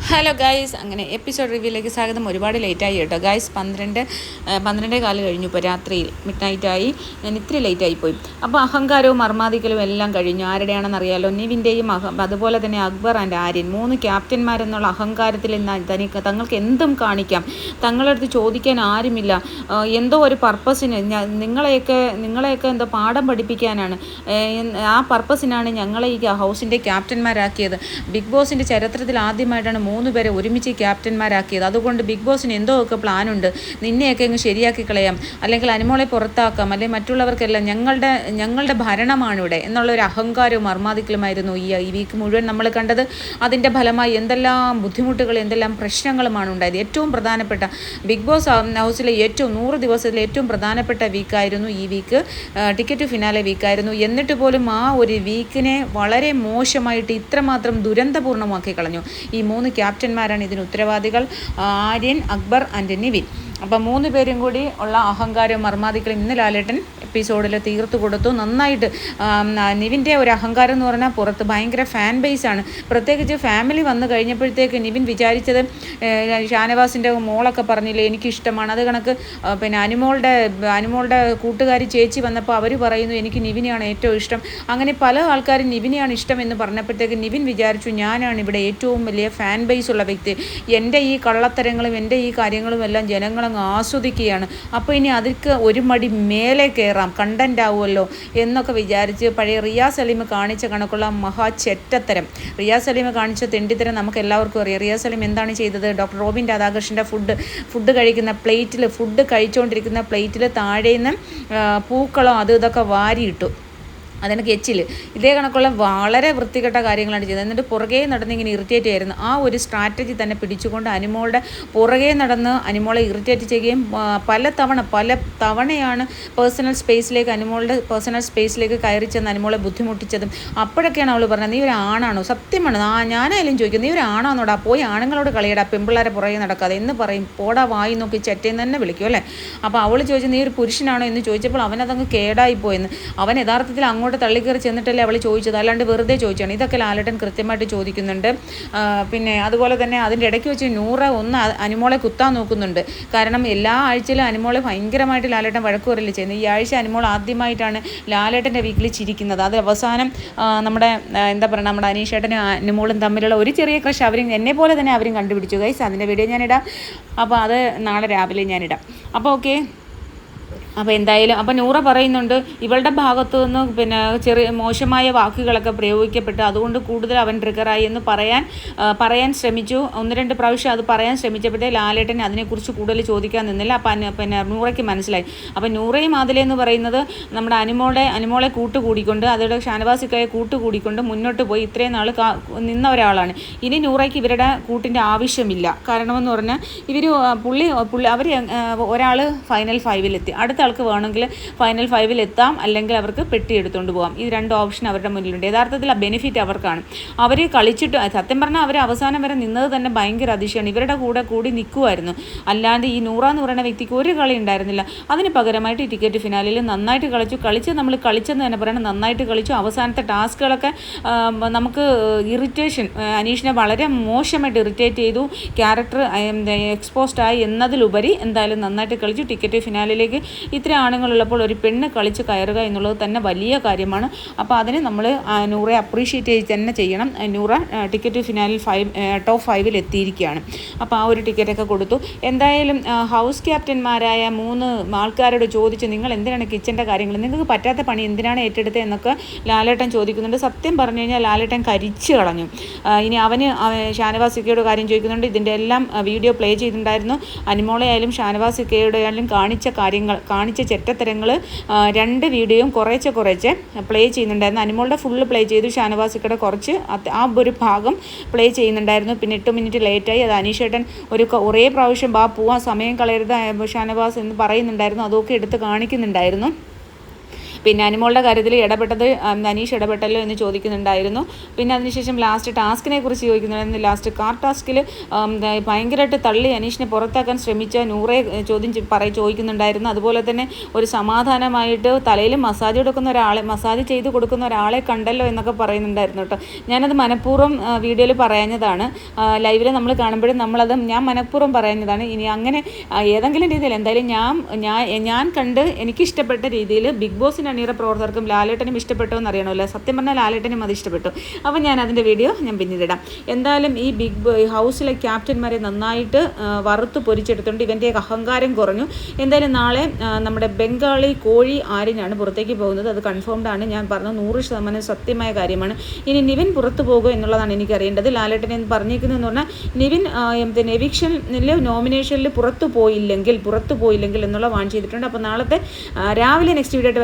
Hello guys, അങ്ങനെ episode റിവ്യൂയിലേക്ക് സ്വാഗതം. ഒരുപാട് ലേറ്റായി കേട്ടോ ഗായ്സ്. 12:15 കഴിഞ്ഞു. ഇപ്പോൾ രാത്രിയിൽ മിഡ് നൈറ്റായി. ഞാൻ ഇത്തിരി ലേറ്റായിപ്പോയി. അപ്പോൾ അഹങ്കാരവും മർമാദിക്കലും എല്ലാം കഴിഞ്ഞു. ആരുടെയാണെന്ന് അറിയാലോ, നിവിൻ്റെയും അതുപോലെ തന്നെ അക്ബർ ആൻഡ് ആര്യൻ, 3 ക്യാപ്റ്റന്മാരെന്നുള്ള അഹങ്കാരത്തിൽ തങ്ങൾക്ക് എന്തും കാണിക്കാം. തങ്ങളടുത്ത് ചോദിക്കാൻ ആരുമില്ല. എന്തോ ഒരു പർപ്പസിന് നിങ്ങളെയൊക്കെ എന്തോ പാഠം പഠിപ്പിക്കാനാണ്. ആ പർപ്പസിനാണ് ഞങ്ങളെ ഈ ഹൗസിൻ്റെ ക്യാപ്റ്റന്മാരാക്കിയത്. ബിഗ് ബോസിൻ്റെ ചരിത്രത്തിൽ ആദ്യമായിട്ടാണ് 3 പേരെ ഒരുമിച്ച് ക്യാപ്റ്റന്മാരാക്കിയത്. അതുകൊണ്ട് ബിഗ് ബോസിന് എന്തോ ഒക്കെ പ്ലാനുണ്ട്. നിന്നെയൊക്കെ അങ്ങ് ശരിയാക്കി കളയാം, അല്ലെങ്കിൽ അനുമോളെ പുറത്താക്കാം, അല്ലെങ്കിൽ മറ്റുള്ളവർക്കെല്ലാം ഞങ്ങളുടെ ഭരണമാണിവിടെ എന്നുള്ളൊരു അഹങ്കാരവും അർമാദിക്കലുമായിരുന്നു ഈ വീക്ക് മുഴുവൻ നമ്മൾ കണ്ടത്. അതിൻ്റെ ഫലമായി എന്തെല്ലാം ബുദ്ധിമുട്ടുകൾ, എന്തെല്ലാം പ്രശ്നങ്ങളുമാണ് ഉണ്ടായത്. ഏറ്റവും പ്രധാനപ്പെട്ട ബിഗ് ബോസ് ഹൗസിലെ 100 ദിവസത്തിലെ ഏറ്റവും പ്രധാനപ്പെട്ട വീക്കായിരുന്നു ഈ വീക്ക്. Ticket finale വീക്കായിരുന്നു. എന്നിട്ട് പോലും ആ ഒരു വീക്കിനെ വളരെ മോശമായിട്ട് ഇത്രമാത്രം ദുരന്തപൂർണ്ണമാക്കി കളഞ്ഞു. ഈ 3 ക്യാപ്റ്റന്മാരാണ് ഇതിന് ഉത്തരവാദികൾ: ആര്യൻ, അക്ബർ ആൻഡ് നിവിൻ. അപ്പം 3 പേരും കൂടി ഉള്ള അഹങ്കാരവും മർമാദിക്കളും ഇന്ന് ലാലേട്ടൻ എപ്പിസോഡിൽ തീർത്തു കൊടുത്തു. നന്നായിട്ട് നിവിൻ്റെ ഒരു അഹങ്കാരം എന്ന് പറഞ്ഞാൽ പുറത്ത് ഭയങ്കര ഫാൻ ബേസാണ്. പ്രത്യേകിച്ച് ഫാമിലി വന്നു കഴിഞ്ഞപ്പോഴത്തേക്ക് നിവിൻ വിചാരിച്ചത്, ഷാനവാസിൻ്റെ മോളൊക്കെ പറഞ്ഞില്ലേ എനിക്കിഷ്ടമാണ്, അത് കണക്ക് പിന്നെ അനുമോളുടെ കൂട്ടുകാരി ചേച്ചി വന്നപ്പോൾ അവർ പറയുന്നു എനിക്ക് നിവിനെയാണ് ഏറ്റവും ഇഷ്ടം. അങ്ങനെ പല ആൾക്കാരും നിവിനെയാണ് ഇഷ്ടം എന്ന് പറഞ്ഞപ്പോഴത്തേക്ക് നിവിൻ വിചാരിച്ചു ഞാനാണ് ഇവിടെ ഏറ്റവും വലിയ ഫാൻ ബേസ് ഉള്ള വ്യക്തി, എൻ്റെ ഈ കള്ളത്തരങ്ങളും എൻ്റെ ഈ കാര്യങ്ങളും എല്ലാം ജനങ്ങളങ്ങ് ആസ്വദിക്കുകയാണ്, അപ്പോൾ ഇനി അതിற்கு ഒരു മടി മേലെ കയറാം, കണ്ടൻ്റ് ആവുമല്ലോ എന്നൊക്കെ വിചാരിച്ച് പഴയ റിയാസ് സലീം കാണിച്ച കണക്കുള്ള മഹാ ചെറ്റത്തരം, റിയാസ് സലീം കാണിച്ച തെണ്ടിത്തരം നമുക്ക് എല്ലാവർക്കും അറിയാം. റിയാസ് സലീം എന്താണ് ചെയ്തത്? ഡോക്ടർ റോബിൻ രാധാകൃഷ്ണൻ്റെ ഫുഡ് കഴിക്കുന്ന പ്ലേറ്റിൽ, ഫുഡ് കഴിച്ചുകൊണ്ടിരിക്കുന്ന പ്ലേറ്റിൽ താഴേന്ന് പൂക്കളോ ഇതൊക്കെ വാരിയിട്ടു. അതിന് കെച്ചിൽ ഇതേ കണക്കുള്ള വളരെ വൃത്തികെട്ട കാര്യങ്ങളാണ് ചെയ്തത്. എന്നിട്ട് പുറകെ നടന്നിങ്ങനെ ഇറിറ്റേറ്റ് ചെയ്യുന്നു. ആ ഒരു സ്ട്രാറ്റജി തന്നെ പിടിച്ചുകൊണ്ട് അനുമോളുടെ പുറകെ നടന്ന് അനുമോളെ ഇറിറ്റേറ്റ് ചെയ്യുകയും പല തവണയാണ് അനുമോളുടെ പേഴ്സണൽ സ്പേസിലേക്ക് കയറി ചെന്ന് അനുമോളെ ബുദ്ധിമുട്ടിച്ചതും. അപ്പോഴൊക്കെയാണ് അവൾ പറഞ്ഞത് നീ ഒരു ആണാണോ? സത്യമാണ്, ഞാനായാലും ചോദിക്കും നീ ഒരു ആണാന്നോടാ, പോയി ആണുങ്ങളോട് കളിയടാ, പെമ്പിള്ളേരെ പുറകെ നടക്കാതെ എന്ന് പറയും. പോടാ വായി നോക്കി ചെറ്റേന്ന് തന്നെ വിളിക്കും അല്ലേ. അപ്പോൾ അവൾ ചോദിച്ചു നീ ഒരു പുരുഷനാണോ എന്ന് ചോദിച്ചപ്പോൾ അവനതങ്ങ് കേടായിപ്പോയെന്ന്. അവൻ യഥാർത്ഥത്തിൽ അങ്ങോട്ട് തള്ളിക്കയറി ചെന്നിട്ടല്ലേ അവൾ ചോദിച്ചത്, അല്ലാണ്ട് വെറുതെ ചോദിച്ചാണ്. ഇതൊക്കെ ലാലേട്ടൻ കൃത്യമായിട്ട് ചോദിക്കുന്നുണ്ട്. പിന്നെ അതുപോലെ തന്നെ അതിൻ്റെ ഇടയ്ക്ക് വെച്ച് നൂറ അനുമോളെ കുത്താൻ നോക്കുന്നുണ്ട്. കാരണം എല്ലാ ആഴ്ചയിലും അനുമോളെ ഭയങ്കരമായിട്ട് ലാലേട്ടൻ വഴക്ക് പറയില്ല ചെയ്യുന്നത്. ഈ ആഴ്ച അനുമോൾ ആദ്യമായിട്ടാണ് ലാലേട്ടൻ്റെ വീക്കിൽ ചിരിക്കുന്നത്. അത് അവസാനം നമ്മുടെ നമ്മുടെ അനീഷേട്ടനും അനുമോളും തമ്മിലുള്ള ഒരു ചെറിയ ക്രഷ് എന്നെ പോലെ തന്നെ അവരും കണ്ടുപിടിച്ചു ഗൈസ്. അതിൻ്റെ വീഡിയോ ഞാനിടാം. അപ്പോൾ അത് നാളെ രാവിലെ ഞാനിടാം. അപ്പോൾ ഓക്കെ. അപ്പോൾ എന്തായാലും നൂറ പറയുന്നുണ്ട് ഇവളുടെ ഭാഗത്തു നിന്ന് പിന്നെ ചെറിയ മോശമായ വാക്കുകളൊക്കെ പ്രയോഗിക്കപ്പെട്ടു, അതുകൊണ്ട് കൂടുതൽ അവൻ ട്രിഗറായി എന്ന് പറയാൻ ശ്രമിച്ചു. 1-2 പ്രാവശ്യം അത് പറയാൻ ശ്രമിച്ചപ്പോഴേ ലാലേട്ടൻ അതിനെക്കുറിച്ച് കൂടുതൽ ചോദിക്കാൻ നിന്നില്ല. പിന്നെ നൂറയ്ക്ക് മനസ്സിലായി. അപ്പോൾ നൂറയും ആദിലെന്ന് പറയുന്നത് നമ്മുടെ അനുമോളെ കൂട്ടുകൂടിക്കൊണ്ട്, അതോടെ ഷാനവാസിക്കായെ കൂട്ടുകൂടിക്കൊണ്ട് മുന്നോട്ട് പോയി ഇത്രയും നാൾ നിന്ന ഒരാളാണ്. ഇനി നൂറയ്ക്ക് ഇവരുടെ കൂട്ടിൻ്റെ ആവശ്യമില്ല. കാരണമെന്ന് പറഞ്ഞാൽ അവർ ഒരാൾ ഫൈനൽ 5-ലെത്തി, അടുത്ത ആൾക്ക് വേണമെങ്കിൽ ഫൈനൽ 5-ലെത്താം, അല്ലെങ്കിൽ അവർക്ക് പെട്ടി എടുത്തുകൊണ്ട് പോകാം. ഈ 2 ഓപ്ഷൻ അവരുടെ മുന്നിലുണ്ട്. യഥാർത്ഥത്തിൽ ആ ബെനിഫിറ്റ് അവർക്കാണ്. അവർ കളിച്ചിട്ട് സത്യം പറഞ്ഞാൽ അവർ അവസാനം വരെ നിന്നത് തന്നെ ഭയങ്കര അതിശയമാണ്. ഇവരുടെ കൂടി നിൽക്കുമായിരുന്നു. അല്ലാണ്ട് ഈ നൂറ എന്ന് പറയുന്ന വ്യക്തിക്ക് ഒരു കളി ഉണ്ടായിരുന്നില്ല. അതിന് പകരമായിട്ട് ഈ ടിക്കറ്റ് ഫിനാലിൽ നന്നായിട്ട് നമ്മൾ കളിച്ചെന്ന് തന്നെ പറയണം. നന്നായിട്ട് കളിച്ചു. അവസാനത്തെ ടാസ്കുകളൊക്കെ നമുക്ക് ഇറിറ്റേഷൻ, അനീഷിനെ വളരെ മോശമായിട്ട് ഇറിറ്റേറ്റ് ചെയ്തു. ക്യാരക്ടർ എക്സ്പോസ്ഡ് ആയി എന്നതിലുപരി എന്തായാലും നന്നായിട്ട് കളിച്ചു. ടിക്കറ്റ് ഫിനാലിലേക്ക് ഇത്ര ആണുങ്ങളുള്ളപ്പോൾ ഒരു പെണ്ണ് കളിച്ച് കയറുക എന്നുള്ളത് തന്നെ വലിയ കാര്യമാണ്. അപ്പോൾ അതിന് നമ്മൾ നൂറെ അപ്രീഷിയേറ്റ് തന്നെ ചെയ്യണം. നൂറ ടിക്കറ്റ് ഫിനാലിൽ ടോപ്പ് 5-ൽ എത്തിയിരിക്കുകയാണ്. അപ്പോൾ ആ ഒരു ടിക്കറ്റൊക്കെ കൊടുത്തു. എന്തായാലും ഹൗസ് ക്യാപ്റ്റന്മാരായ 3 ആൾക്കാരോട് ചോദിച്ചു നിങ്ങൾ എന്തിനാണ് കിച്ചൻ്റെ കാര്യങ്ങൾ, നിങ്ങൾക്ക് പറ്റാത്ത പണി എന്തിനാണ് ഏറ്റെടുത്തത് എന്നൊക്കെ ലാലേട്ടൻ ചോദിക്കുന്നുണ്ട്. സത്യം പറഞ്ഞു കഴിഞ്ഞാൽ ലാലേട്ടൻ കരിച്ചു കളഞ്ഞു. ഇനി അവന് ഷാനവാസിക്കയോട് കാര്യം ചോദിക്കുന്നുണ്ട്. ഇതിൻ്റെ എല്ലാം വീഡിയോ പ്ലേ ചെയ്തിട്ടുണ്ടായിരുന്നു. അനുമോളയായാലും ഷാനവാസിക്കയോട് ആയാലും കാണിച്ച ചെറ്റത്തരങ്ങൾ 2 വീഡിയോയും കുറേശ്ശെ പ്ലേ ചെയ്യുന്നുണ്ടായിരുന്നു. അനുമോളുടെ ഫുള്ള് പ്ലേ ചെയ്തു, ഷാനവാസിക്കയുടെ കുറച്ച് ആ ഒരു ഭാഗം പ്ലേ ചെയ്യുന്നുണ്ടായിരുന്നു. പിന്നെ 8 മിനിറ്റ് ലേറ്റായി. അത് അനീഷേട്ടൻ കുറേ പ്രാവശ്യം പോവാൻ സമയം കളയരുത് ഷാനവാസ് എന്ന് പറയുന്നുണ്ടായിരുന്നു. അതൊക്കെ എടുത്ത് കാണിക്കുന്നുണ്ടായിരുന്നു. പിന്നെ അനുമോളുടെ കാര്യത്തിൽ ഇടപെട്ടത് അനീഷ് ഇടപെട്ടല്ലോ എന്ന് ചോദിക്കുന്നുണ്ടായിരുന്നു. പിന്നെ അതിനുശേഷം ലാസ്റ്റ് ടാസ്കിനെ കുറിച്ച് ചോദിക്കുന്നുണ്ടായിരുന്നു. ലാസ്റ്റ് കാർ ടാസ്കിൽ ഭയങ്കരമായിട്ട് തള്ളി അനീഷിനെ പുറത്താക്കാൻ ശ്രമിച്ച നൂറെ ചോദിക്കുന്നുണ്ടായിരുന്നു. അതുപോലെ തന്നെ ഒരു സമാധാനമായിട്ട് തലയിൽ മസാജ് ചെയ്ത് കൊടുക്കുന്ന ഒരാളെ കണ്ടല്ലോ എന്നൊക്കെ പറയുന്നുണ്ടായിരുന്നു കേട്ടോ. ഞാനത് മനഃപൂർവ്വം വീഡിയോയിൽ പറയാഞ്ഞതാണ്. ലൈവിൽ നമ്മൾ കാണുമ്പോഴും ഞാൻ മനഃപൂർവ്വം പറയുന്നതാണ്. ഇനി അങ്ങനെ ഏതെങ്കിലും രീതിയിൽ എന്തായാലും ഞാൻ കണ്ട് എനിക്കിഷ്ടപ്പെട്ട രീതിയിൽ ബിഗ് ബോസിന് അണിയറ പ്രവർത്തകർക്കും ലാലേട്ടനും ഇഷ്ടപ്പെട്ടോ എന്ന് അറിയണമല്ലോ. സത്യം പറഞ്ഞാൽ ലാലേട്ടനും അത് ഇഷ്ടപ്പെട്ടു. അപ്പോൾ ഞാൻ അതിൻ്റെ വീഡിയോ ഞാൻ പിന്നീടിടാം. എന്തായാലും ഈ ഹൗസിലെ ക്യാപ്റ്റന്മാരെ നന്നായിട്ട് വറുത്ത് പൊരിച്ചെടുത്തുകൊണ്ട് ഇവൻ്റെ അഹങ്കാരം കുറഞ്ഞു. എന്തായാലും നാളെ നമ്മുടെ ബംഗാളി കോഴി ആര്യനാണ് പുറത്തേക്ക് പോകുന്നത്. അത് കൺഫേംഡ് ആണ്. ഞാൻ പറഞ്ഞ 100% സത്യമായ കാര്യമാണ്. ഇനി നിവിൻ പുറത്തു പോകുമോ എന്നുള്ളതാണ് എനിക്കറിയേണ്ടത്. ലാലേട്ടൻ എന്ന് പറഞ്ഞിരിക്കുന്നതെന്ന് പറഞ്ഞാൽ നിവിൻ എവിക്ഷനിൽ നോമിനേഷനിൽ പുറത്തു പോയില്ലെങ്കിൽ എന്നുള്ള വാൺ ചെയ്തിട്ടുണ്ട്. അപ്പോൾ നാളത്തെ രാവിലെ നെക്സ്റ്റ് വീഡിയോ ആയിട്ട്